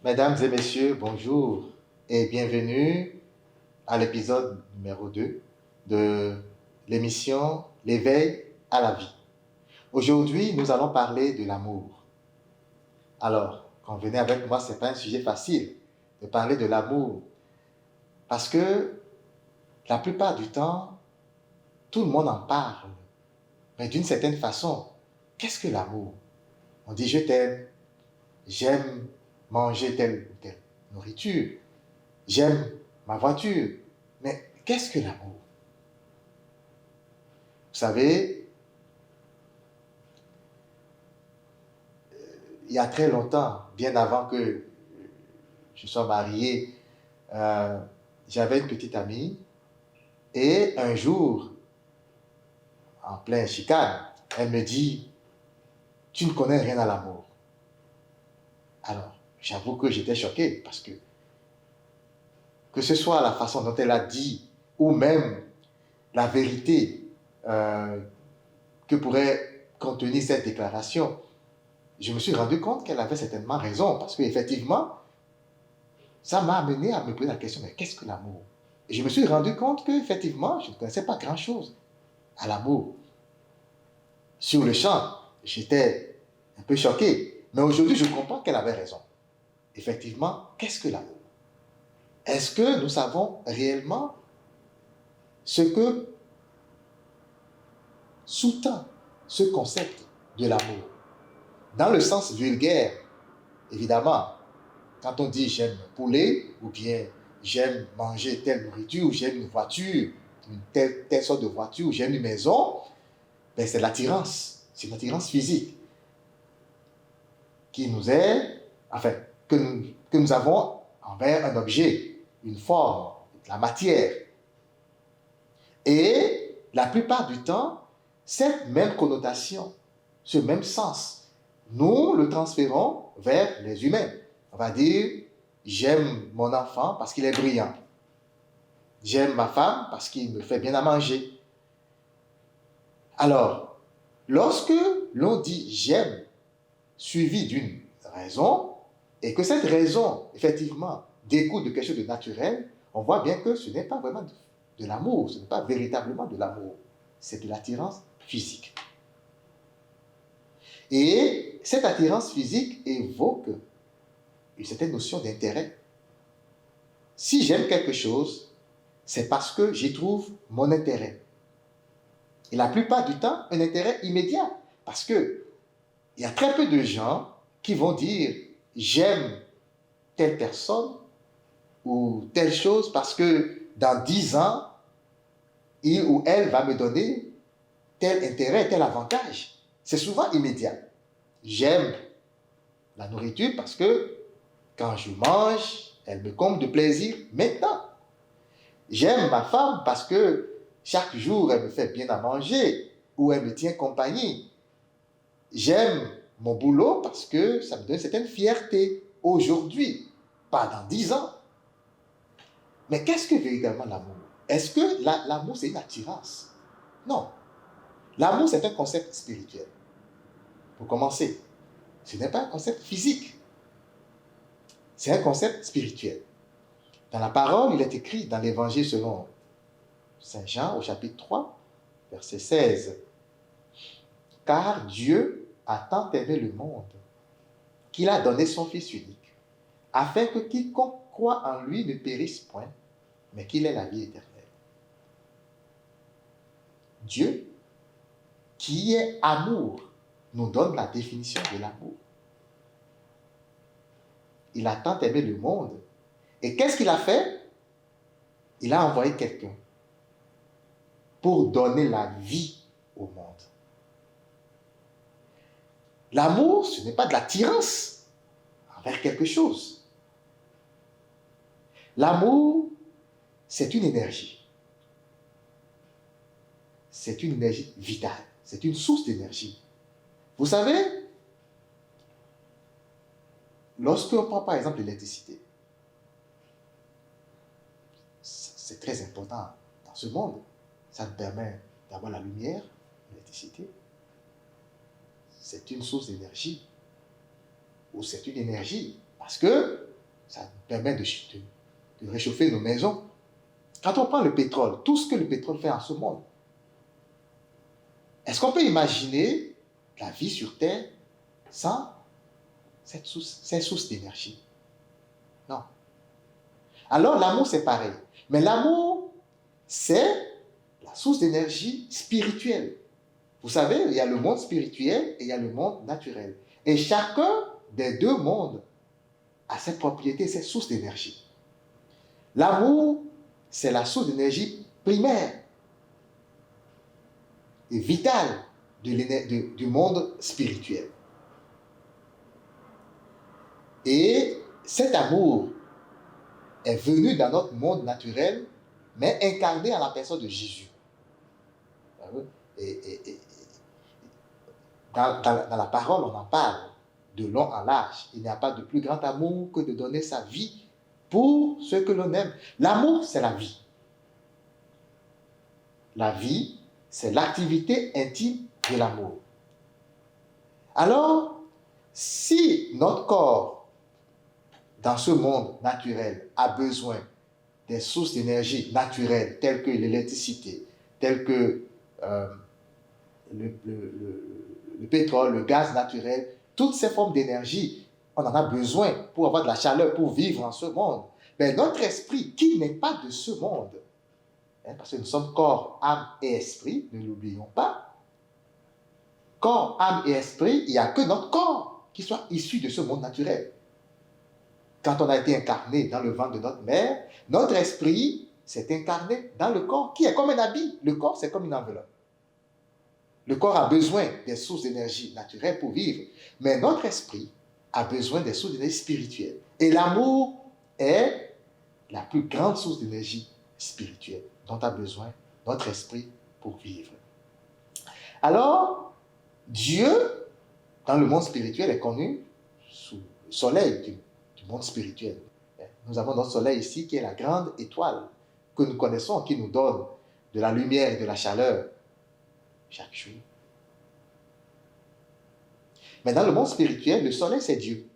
Mesdames et messieurs, bonjour et bienvenue à l'épisode numéro 2 de l'émission L'éveil à la vie. Aujourd'hui, nous allons parler de l'amour. Alors, convenez avec moi, ce n'est pas un sujet facile de parler de l'amour parce que la plupart du temps, tout le monde en parle. Mais d'une certaine façon, qu'est-ce que l'amour? On dit je t'aime, j'aime manger telle ou telle nourriture, j'aime ma voiture. Mais qu'est-ce que l'amour? Vous savez, il y a très longtemps, bien avant que je sois marié, euh, j'avais une petite amie et un jour, en plein chicane, elle me dit, tu ne connais rien à l'amour. Alors, j'avoue que j'étais choqué parce que ce soit la façon dont elle a dit ou même la vérité que pourrait contenir cette déclaration, je me suis rendu compte qu'elle avait certainement raison parce qu'effectivement, ça m'a amené à me poser la question, mais qu'est-ce que l'amour? Et je me suis rendu compte qu'effectivement, je ne connaissais pas grand-chose à l'amour. Sur le champ, j'étais un peu choqué. Mais aujourd'hui, je comprends qu'elle avait raison. Effectivement, qu'est-ce que l'amour? Est-ce que nous savons réellement ce que sous-tend ce concept de l'amour? Dans le sens vulgaire, évidemment, quand on dit j'aime le poulet, ou bien j'aime manger telle nourriture, ou j'aime une voiture, une telle sorte de voiture, ou j'aime une maison, ben c'est l'attirance. C'est l'attirance physique qui nous est, enfin, que nous avons envers un objet, une forme, la matière. Et la plupart du temps, cette même connotation, ce même sens, nous le transférons vers les humains. On va dire, j'aime mon enfant parce qu'il est brillant. J'aime ma femme parce qu'il me fait bien à manger. Alors, lorsque l'on dit j'aime suivi d'une raison, et que cette raison, effectivement, découle de quelque chose de naturel, on voit bien que ce n'est pas vraiment de l'amour, ce n'est pas véritablement de l'amour, c'est de l'attirance physique. Et cette attirance physique évoque une certaine notion d'intérêt. Si j'aime quelque chose, c'est parce que j'y trouve mon intérêt. Et la plupart du temps, un intérêt immédiat. Parce que il y a très peu de gens qui vont dire j'aime telle personne ou telle chose parce que dans 10 ans, il ou elle va me donner tel intérêt, tel avantage. C'est souvent immédiat. J'aime la nourriture parce que quand je mange, elle me comble de plaisir maintenant. J'aime ma femme parce que chaque jour, elle me fait bien à manger ou elle me tient compagnie. J'aime mon boulot parce que ça me donne une certaine fierté aujourd'hui, pas dans 10 ans. Mais qu'est-ce que véritablement l'amour? Est-ce que l'amour, c'est une attirance? Non. L'amour, c'est un concept spirituel. Pour commencer, ce n'est pas un concept physique. C'est un concept spirituel. Dans la parole, il est écrit dans l'évangile selon Saint Jean au chapitre 3, verset 16. Car Dieu a tant aimé le monde qu'il a donné son Fils unique, afin que quiconque croit en lui ne périsse point, mais qu'il ait la vie éternelle. Dieu, qui est amour, nous donne la définition de l'amour. Il a tant aimé le monde. Et qu'est-ce qu'il a fait? Il a envoyé quelqu'un pour donner la vie au monde. L'amour, ce n'est pas de l'attirance envers quelque chose. L'amour, c'est une énergie. C'est une énergie vitale. C'est une source d'énergie. Vous savez, lorsque on prend par exemple l'électricité, c'est très important dans ce monde. Ça nous permet d'avoir la lumière, l'électricité. C'est une source d'énergie. Ou c'est une énergie. Parce que Ça nous permet de réchauffer nos maisons. Quand on prend le pétrole, tout ce que le pétrole fait en ce monde, est-ce qu'on peut imaginer la vie sur Terre sans cette source d'énergie? Non. Alors l'amour, c'est pareil. Mais l'amour, c'est la source d'énergie spirituelle. Vous savez, il y a le monde spirituel et il y a le monde naturel. Et chacun des deux mondes a ses propriétés, ses sources d'énergie. L'amour, c'est la source d'énergie primaire et vitale du monde spirituel. Et cet amour est venu dans notre monde naturel, mais incarné en la personne de Jésus. Et dans la parole, on en parle de long en large. Il n'y a pas de plus grand amour que de donner sa vie pour ceux que l'on aime. L'amour, c'est la vie. La vie, c'est l'activité intime de l'amour. Alors, si notre corps, dans ce monde naturel, a besoin des sources d'énergie naturelles, telles que l'électricité, telles que le pétrole, le gaz naturel, toutes ces formes d'énergie, on en a besoin pour avoir de la chaleur, pour vivre en ce monde. Mais notre esprit, qui n'est pas de ce monde, parce que nous sommes corps, âme et esprit, ne l'oublions pas. Corps, âme et esprit, il n'y a que notre corps qui soit issu de ce monde naturel. Quand on a été incarné dans le ventre de notre mère, notre esprit s'est incarné dans le corps, qui est comme un habit. Le corps, c'est comme une enveloppe. Le corps a besoin des sources d'énergie naturelles pour vivre, mais notre esprit a besoin des sources d'énergie spirituelles. Et l'amour est la plus grande source d'énergie spirituelle dont a besoin notre esprit pour vivre. Alors, Dieu, dans le monde spirituel, est connu sous le soleil du monde spirituel. Nous avons notre soleil ici qui est la grande étoile que nous connaissons, qui nous donne de la lumière et de la chaleur chaque jour. Mais dans le monde spirituel, le soleil, c'est Dieu.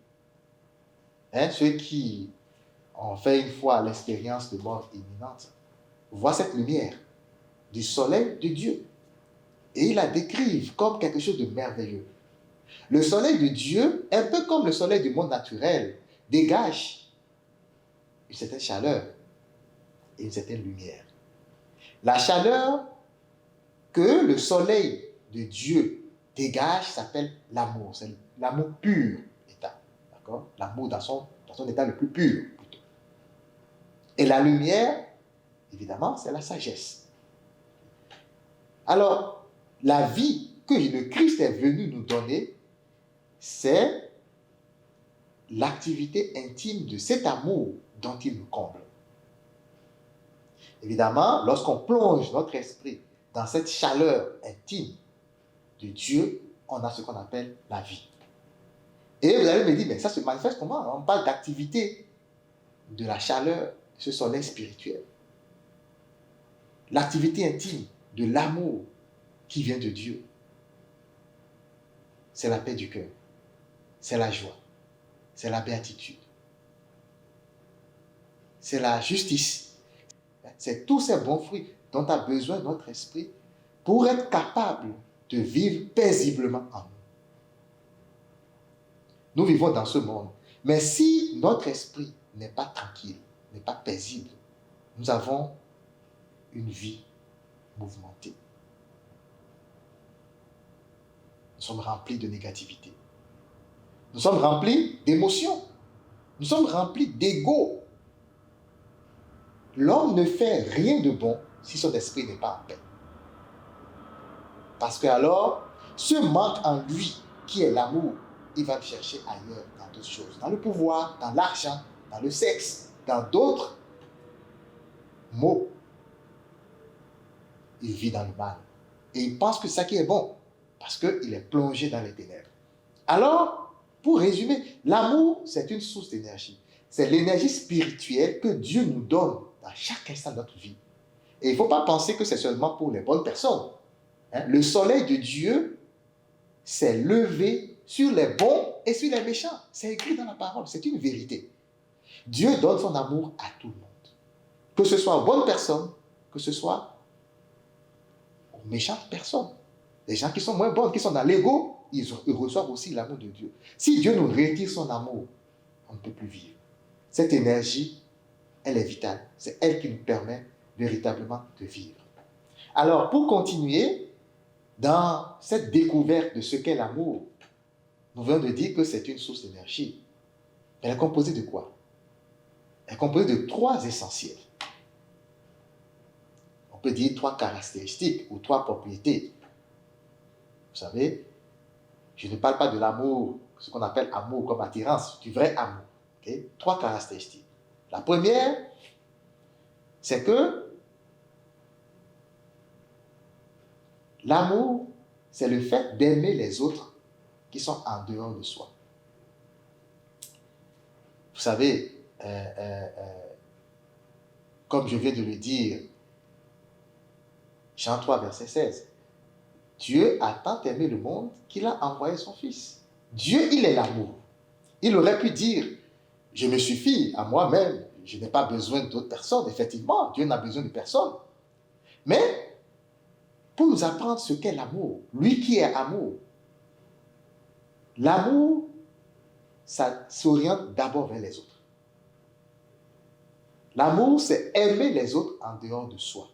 Ceux qui ont fait une fois l'expérience de mort imminente voient cette lumière du soleil de Dieu. Et ils la décrivent comme quelque chose de merveilleux. Le soleil de Dieu, un peu comme le soleil du monde naturel, dégage une certaine chaleur et une certaine lumière. La chaleur que le soleil de Dieu dégage s'appelle l'amour. C'est l'amour pur état. D'accord? L'amour dans son état le plus pur, plutôt. Et la lumière, évidemment, c'est la sagesse. Alors, la vie que le Christ est venu nous donner, c'est l'activité intime de cet amour dont il nous comble. Évidemment, lorsqu'on plonge notre esprit dans cette chaleur intime de Dieu, on a ce qu'on appelle la vie. Et vous allez me dire, mais ça se manifeste comment? On parle d'activité de la chaleur de ce soleil spirituel. L'activité intime de l'amour qui vient de Dieu. C'est la paix du cœur. C'est la joie. C'est la béatitude. C'est la justice. C'est tous ces bons fruits dont a besoin notre esprit pour être capable de vivre paisiblement en nous. Nous vivons dans ce monde. Mais si notre esprit n'est pas tranquille, n'est pas paisible, nous avons une vie mouvementée. Nous sommes remplis de négativité. Nous sommes remplis d'émotions. Nous sommes remplis d'ego. L'homme ne fait rien de bon si son esprit n'est pas en paix. Parce que alors, ce manque en lui, qui est l'amour, il va le chercher ailleurs, dans d'autres choses. Dans le pouvoir, dans l'argent, dans le sexe, dans d'autres maux. Il vit dans le mal. Et il pense que c'est ça qui est bon, parce qu'il est plongé dans les ténèbres. Alors, pour résumer, l'amour, c'est une source d'énergie. C'est l'énergie spirituelle que Dieu nous donne dans chaque instant de notre vie. Et il ne faut pas penser que c'est seulement pour les bonnes personnes. Le soleil de Dieu s'est levé sur les bons et sur les méchants. C'est écrit dans la parole, c'est une vérité. Dieu donne son amour à tout le monde. Que ce soit aux bonnes personnes, que ce soit aux méchantes personnes. Les gens qui sont moins bonnes, qui sont dans l'ego, ils reçoivent aussi l'amour de Dieu. Si Dieu nous retire son amour, on ne peut plus vivre. Cette énergie, elle est vitale. C'est elle qui nous permet véritablement de vivre. Alors, pour continuer dans cette découverte de ce qu'est l'amour, nous venons de dire que c'est une source d'énergie. Elle est composée de quoi? Elle est composée de 3 essentiels. On peut dire 3 caractéristiques ou 3 propriétés. Vous savez, je ne parle pas de l'amour, ce qu'on appelle amour comme attirance, du vrai amour. Okay? 3 caractéristiques. La première, c'est que l'amour, c'est le fait d'aimer les autres qui sont en dehors de soi. Vous savez, comme je viens de le dire, Jean 3, verset 16, Dieu a tant aimé le monde qu'il a envoyé son Fils. Dieu, il est l'amour. Il aurait pu dire, je me suffis à moi-même, je n'ai pas besoin d'autres personnes. Effectivement, Dieu n'a besoin de personne. Mais, pour nous apprendre ce qu'est l'amour, lui qui est amour, l'amour, ça s'oriente d'abord vers les autres. L'amour, c'est aimer les autres en dehors de soi.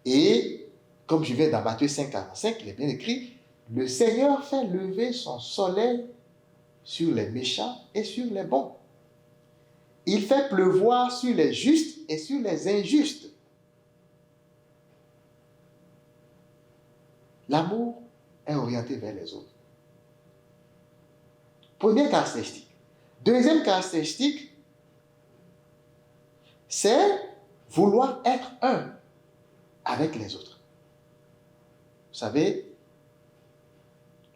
Et, comme je viens dans Matthieu 5, 45, il est bien écrit, le Seigneur fait lever son soleil sur les méchants et sur les bons. Il fait pleuvoir sur les justes et sur les injustes. L'amour est orienté vers les autres. Première caractéristique. Deuxième caractéristique, c'est vouloir être un avec les autres. Vous savez,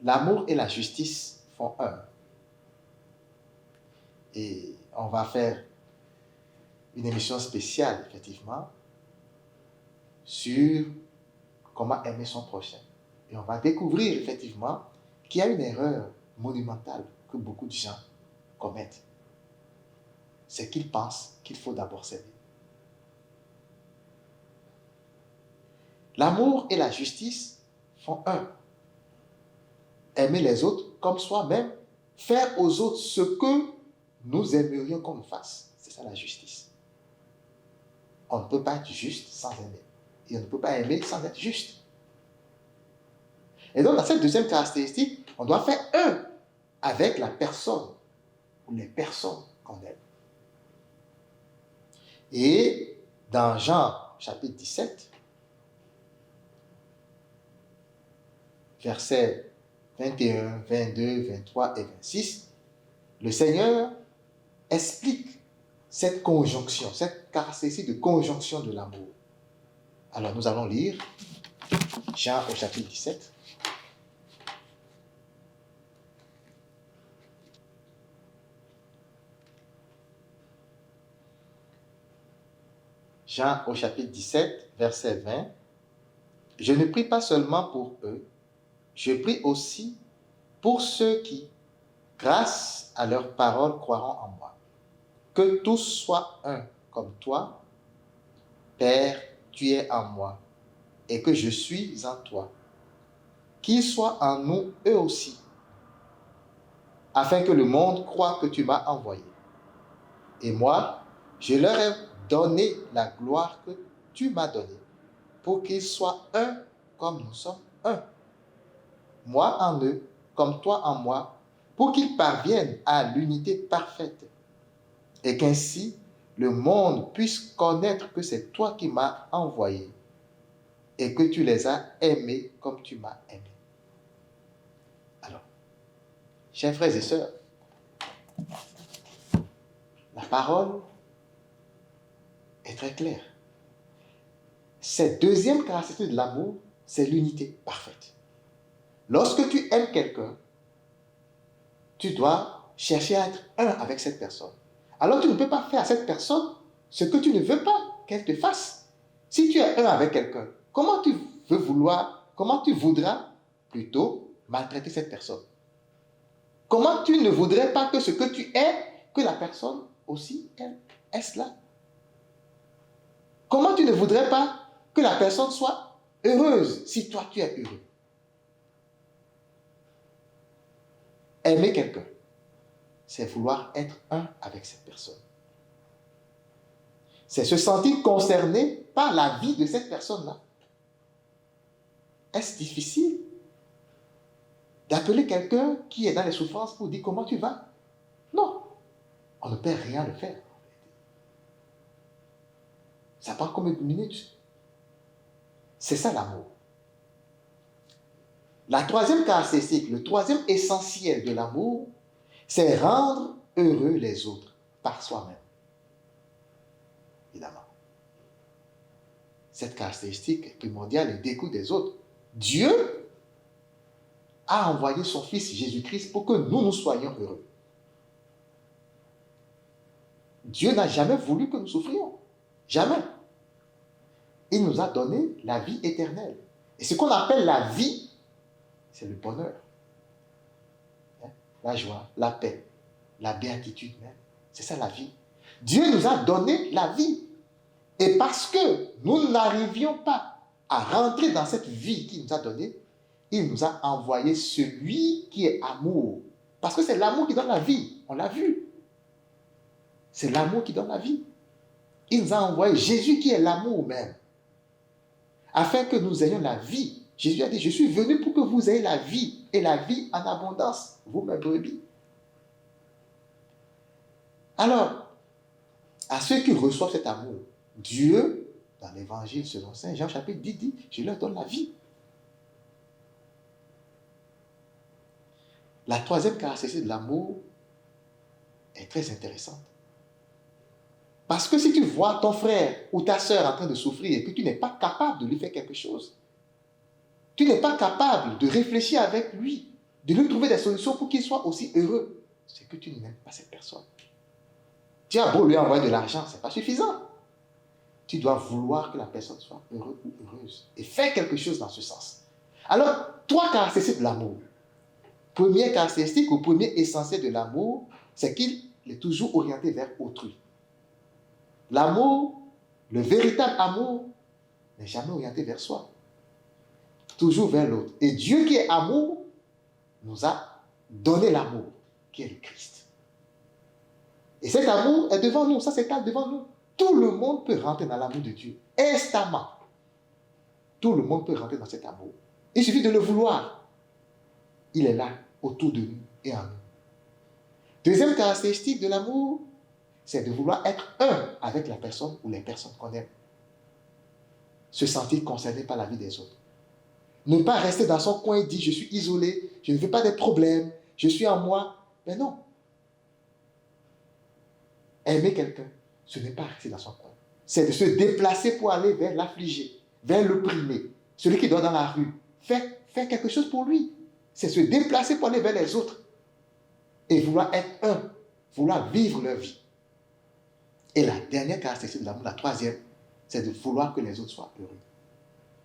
l'amour et la justice font un. Et on va faire une émission spéciale, effectivement, sur comment aimer son prochain. Et on va découvrir, effectivement, qu'il y a une erreur monumentale que beaucoup de gens commettent. C'est qu'ils pensent qu'il faut d'abord s'aimer. L'amour et la justice font un. Aimer les autres comme soi-même, faire aux autres ce que nous aimerions qu'on nous fasse. C'est ça la justice. On ne peut pas être juste sans aimer. Et on ne peut pas aimer sans être juste. Et donc, dans cette deuxième caractéristique, on doit faire un avec la personne ou les personnes qu'on aime. Et dans Jean chapitre 17, versets 21, 22, 23 et 26, le Seigneur explique cette conjonction, cette caractéristique de conjonction de l'amour. Alors nous allons lire Jean au chapitre 17. Jean au chapitre 17, verset 20. Je ne prie pas seulement pour eux, je prie aussi pour ceux qui, grâce à leur parole, croiront en moi. Que tous soient un comme toi, Père, tu es en moi, et que je suis en toi. Qu'ils soient en nous eux aussi, afin que le monde croie que tu m'as envoyé. Et moi, je leur ai donné la gloire que tu m'as donnée, pour qu'ils soient un comme nous sommes un. Moi en eux, comme toi en moi, pour qu'ils parviennent à l'unité parfaite, et qu'ainsi le monde puisse connaître que c'est toi qui m'as envoyé, et que tu les as aimés comme tu m'as aimé. Alors, chers frères et sœurs, la parole est très claire. Cette deuxième caractéristique de l'amour, c'est l'unité parfaite. Lorsque tu aimes quelqu'un, tu dois chercher à être un avec cette personne. Alors tu ne peux pas faire à cette personne ce que tu ne veux pas qu'elle te fasse. Si tu es un avec quelqu'un, comment tu voudras plutôt maltraiter cette personne? Comment tu ne voudrais pas que ce que tu es, que la personne aussi, est cela. Comment tu ne voudrais pas que la personne soit heureuse si toi tu es heureux? Aimer quelqu'un, c'est vouloir être un avec cette personne. C'est se sentir concerné par la vie de cette personne-là. Est-ce difficile d'appeler quelqu'un qui est dans les souffrances pour dire comment tu vas? Non, on ne peut rien le faire. Ça prend combien de minutes? C'est ça l'amour. La troisième caractéristique, le troisième essentiel de l'amour, c'est rendre heureux les autres par soi-même. Évidemment. Cette caractéristique primordiale est découle des autres. Dieu a envoyé son Fils Jésus-Christ pour que nous soyons heureux. Dieu n'a jamais voulu que nous souffrions. Jamais. Il nous a donné la vie éternelle. Et ce qu'on appelle la vie, c'est le bonheur, la joie, la paix, la béatitude même. C'est ça la vie. Dieu nous a donné la vie. Et parce que nous n'arrivions pas à rentrer dans cette vie qu'il nous a donnée, il nous a envoyé celui qui est amour. Parce que c'est l'amour qui donne la vie. On l'a vu. C'est l'amour qui donne la vie. Il nous a envoyé Jésus qui est l'amour même. Afin que nous ayons la vie. Jésus a dit, je suis venu pour que vous ayez la vie. Et la vie en abondance. Vous, mes brebis. Alors, à ceux qui reçoivent cet amour, Dieu, dans l'évangile selon Saint Jean chapitre 10, dit, je leur donne la vie. La troisième caractéristique de l'amour est très intéressante. Parce que si tu vois ton frère ou ta soeur en train de souffrir et que tu n'es pas capable de lui faire quelque chose, tu n'es pas capable de réfléchir avec lui, de lui trouver des solutions pour qu'il soit aussi heureux, c'est que tu n'aimes pas cette personne. Tu as beau lui envoyer de l'argent, ce n'est pas suffisant. Tu dois vouloir que la personne soit heureuse ou heureuse et faire quelque chose dans ce sens. Alors, trois caractéristiques de l'amour. Première caractéristique ou premier essentiel de l'amour, c'est qu'il est toujours orienté vers autrui. L'amour, le véritable amour, n'est jamais orienté vers soi. Toujours vers l'autre. Et Dieu qui est amour, nous a donné l'amour, qui est le Christ. Et cet amour est devant nous, ça s'étale devant nous. Tout le monde peut rentrer dans l'amour de Dieu, instamment. Tout le monde peut rentrer dans cet amour. Il suffit de le vouloir. Il est là, autour de nous et en nous. Deuxième caractéristique de l'amour, c'est de vouloir être un avec la personne ou les personnes qu'on aime. Se sentir concerné par la vie des autres. Ne pas rester dans son coin et dire, je suis isolé, je ne veux pas des problèmes, je suis en moi. Mais non. Aimer quelqu'un, ce n'est pas rester dans son coin. C'est de se déplacer pour aller vers l'affligé, vers l'opprimé, celui qui dort dans la rue. Faire quelque chose pour lui. C'est se déplacer pour aller vers les autres. Et vouloir être un, vouloir vivre leur vie. Et la dernière caractéristique de l'amour, la troisième, c'est de vouloir que les autres soient heureux.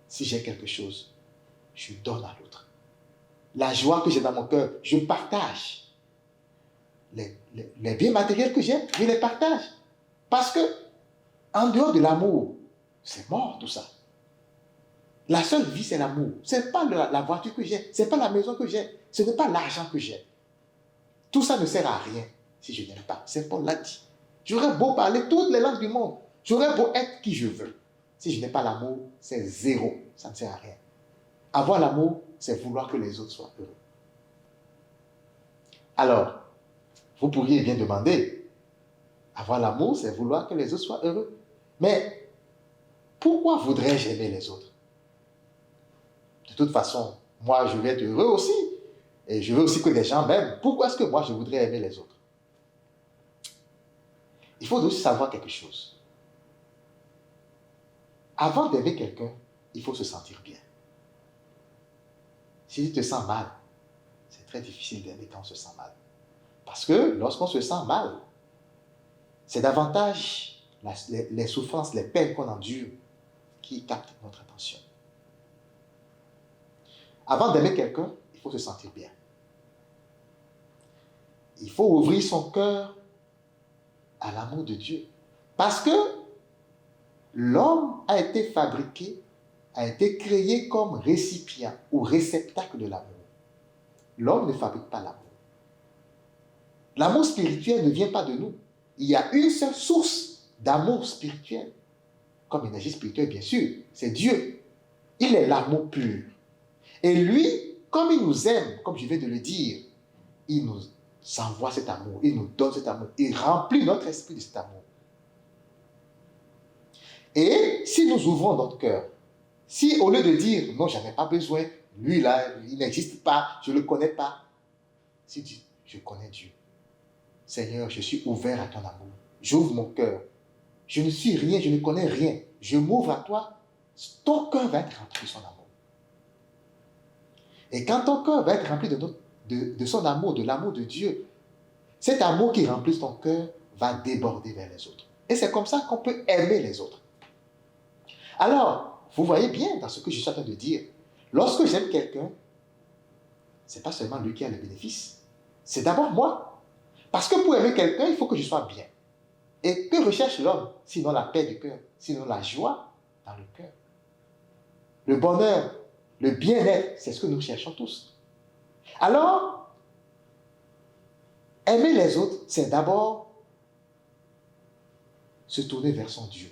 Si j'ai quelque chose, je donne à l'autre. La joie que j'ai dans mon cœur, je partage. Les biens matériels que j'ai, je les partage. Parce que, en dehors de l'amour, c'est mort tout ça. La seule vie, c'est l'amour. Ce n'est pas la voiture que j'ai, ce n'est pas la maison que j'ai, ce n'est pas l'argent que j'ai. Tout ça ne sert à rien si je n'aime pas. Saint Paul l'a dit. J'aurais beau parler toutes les langues du monde, j'aurais beau être qui je veux. Si je n'ai pas l'amour, c'est zéro. Ça ne sert à rien. Avoir l'amour, c'est vouloir que les autres soient heureux. Alors, vous pourriez bien demander, avoir l'amour, c'est vouloir que les autres soient heureux. Mais pourquoi voudrais-je aimer les autres? De toute façon, moi, je vais être heureux aussi. Et je veux aussi que les gens m'aiment. Pourquoi est-ce que moi, je voudrais aimer les autres? Il faut aussi savoir quelque chose. Avant d'aimer quelqu'un, il faut se sentir bien. Si tu te sens mal, c'est très difficile d'aimer quand on se sent mal. Parce que lorsqu'on se sent mal, c'est davantage les souffrances, les peines qu'on endure qui captent notre attention. Avant d'aimer quelqu'un, il faut se sentir bien. Il faut ouvrir son cœur à l'amour de Dieu. Parce que l'homme a été fabriqué, a été créé comme récipient ou réceptacle de l'amour. L'homme ne fabrique pas l'amour. L'amour spirituel ne vient pas de nous. Il y a une seule source d'amour spirituel, comme énergie spirituelle bien sûr, c'est Dieu. Il est l'amour pur. Et lui, comme il nous aime, comme je viens de le dire, il nous envoie cet amour, il nous donne cet amour, il remplit notre esprit de cet amour. Et si nous ouvrons notre cœur, si au lieu de dire non, j'en ai pas besoin, lui là, il n'existe pas, je ne le connais pas, si tu dis je connais Dieu, Seigneur, je suis ouvert à ton amour, j'ouvre mon cœur, je ne suis rien, je ne connais rien, je m'ouvre à toi, ton cœur va être rempli de son amour. Et quand ton cœur va être rempli de son amour, de l'amour de Dieu, cet amour qui remplit ton cœur va déborder vers les autres. Et c'est comme ça qu'on peut aimer les autres. Alors, vous voyez bien dans ce que je suis en train de dire, lorsque j'aime quelqu'un, ce n'est pas seulement lui qui a le bénéfice, c'est d'abord moi. Parce que pour aimer quelqu'un, il faut que je sois bien. Et que recherche l'homme, sinon la paix du cœur, sinon la joie dans le cœur. Le bonheur, le bien-être, c'est ce que nous cherchons tous. Alors, aimer les autres, c'est d'abord se tourner vers son Dieu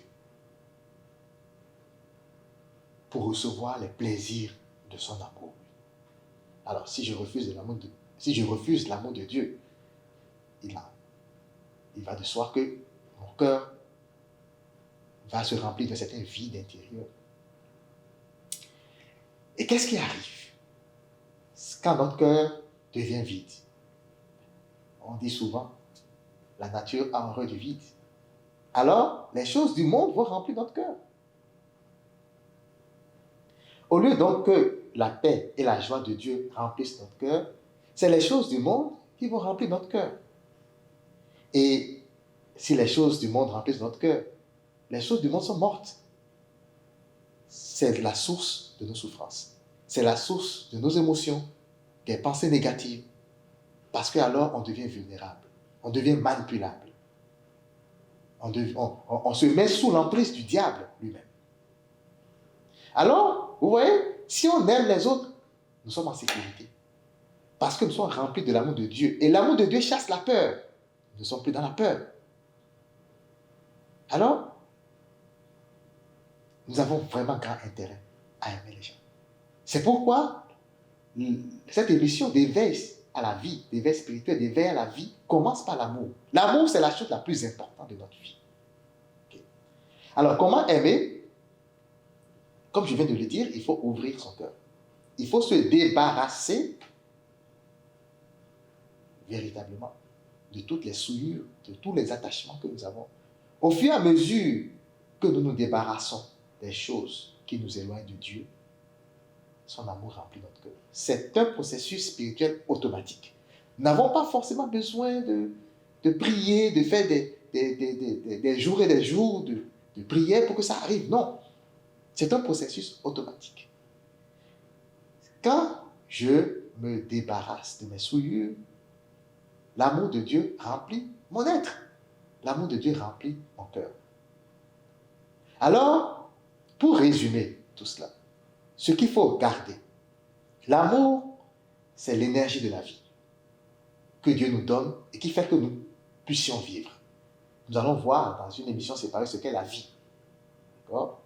pour recevoir les plaisirs de son amour. Alors, si je refuse l'amour de Dieu, il va de soi que mon cœur va se remplir de certains vides intérieurs. Et qu'est-ce qui arrive quand notre cœur devient vide? On dit souvent, la nature a horreur du vide. Alors, les choses du monde vont remplir notre cœur. Au lieu donc que la paix et la joie de Dieu remplissent notre cœur, c'est les choses du monde qui vont remplir notre cœur. Et si les choses du monde remplissent notre cœur, les choses du monde sont mortes. C'est la source de nos souffrances. C'est la source de nos émotions, des pensées négatives. Parce qu'alors, on devient vulnérable. On devient manipulable. On se met sous l'emprise du diable lui-même. Alors, vous voyez, si on aime les autres, nous sommes en sécurité. Parce que nous sommes remplis de l'amour de Dieu. Et l'amour de Dieu chasse la peur. Nous ne sommes plus dans la peur. Alors, nous avons vraiment grand intérêt à aimer les gens. C'est pourquoi cette émission d'éveil à la vie, d'éveil spirituel, d'éveil à la vie, commence par l'amour. L'amour, c'est la chose la plus importante de notre vie. Okay. Alors, comment aimer? Comme je viens de le dire, il faut ouvrir son cœur. Il faut se débarrasser véritablement de toutes les souillures, de tous les attachements que nous avons. Au fur et à mesure que nous nous débarrassons des choses qui nous éloignent de Dieu, son amour remplit notre cœur. C'est un processus spirituel automatique. Nous n'avons pas forcément besoin de prier, de faire des jours et des jours de prière pour que ça arrive. Non. C'est un processus automatique. Quand je me débarrasse de mes souillures, l'amour de Dieu remplit mon être. L'amour de Dieu remplit mon cœur. Alors, pour résumer tout cela, ce qu'il faut garder, l'amour, c'est l'énergie de la vie que Dieu nous donne et qui fait que nous puissions vivre. Nous allons voir dans une émission séparée ce qu'est la vie. D'accord?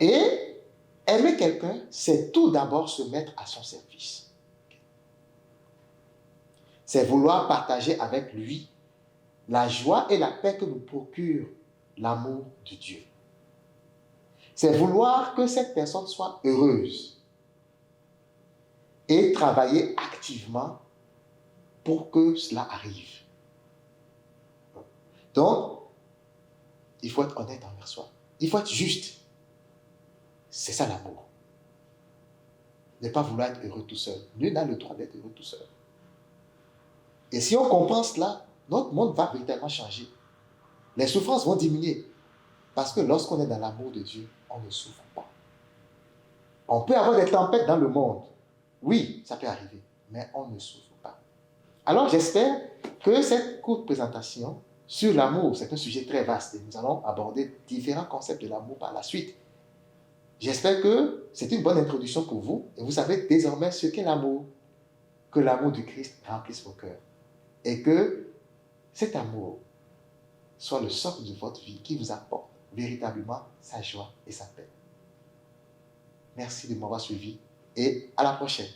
Et aimer quelqu'un, c'est tout d'abord se mettre à son service. C'est vouloir partager avec lui la joie et la paix que nous procure l'amour de Dieu. C'est vouloir que cette personne soit heureuse et travailler activement pour que cela arrive. Donc, il faut être honnête envers soi. Il faut être juste. C'est ça l'amour. Ne pas vouloir être heureux tout seul. Nul n'a le droit d'être heureux tout seul. Et si on comprend cela, notre monde va véritablement changer. Les souffrances vont diminuer. Parce que lorsqu'on est dans l'amour de Dieu, on ne souffre pas. On peut avoir des tempêtes dans le monde. Oui, ça peut arriver. Mais on ne souffre pas. Alors j'espère que cette courte présentation sur l'amour. C'est un sujet très vaste et nous allons aborder différents concepts de l'amour par la suite. J'espère que c'est une bonne introduction pour vous et vous savez désormais ce qu'est l'amour. Que l'amour du Christ remplisse vos cœurs et que cet amour soit le socle de votre vie qui vous apporte véritablement sa joie et sa paix. Merci de m'avoir suivi et à la prochaine.